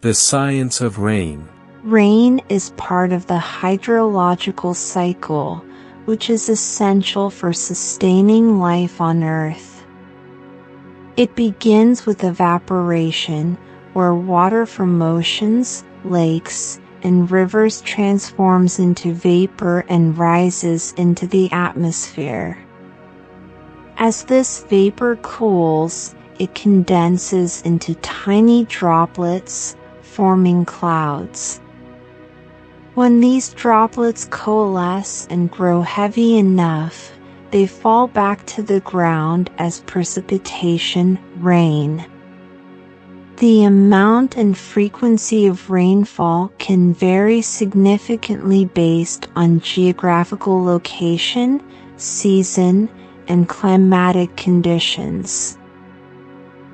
The science of rain. Rain is part of the hydrological cycle, which is essential for sustaining life on Earth. It begins with evaporation, where water from oceans, lakes, and rivers transforms into vapor and rises into the atmosphere. As this vapor cools, it condenses into tiny droplets, forming clouds. When these droplets coalesce and grow heavy enough, they fall back to the ground as precipitation, rain. The amount and frequency of rainfall can vary significantly based on geographical location, season, and climatic conditions.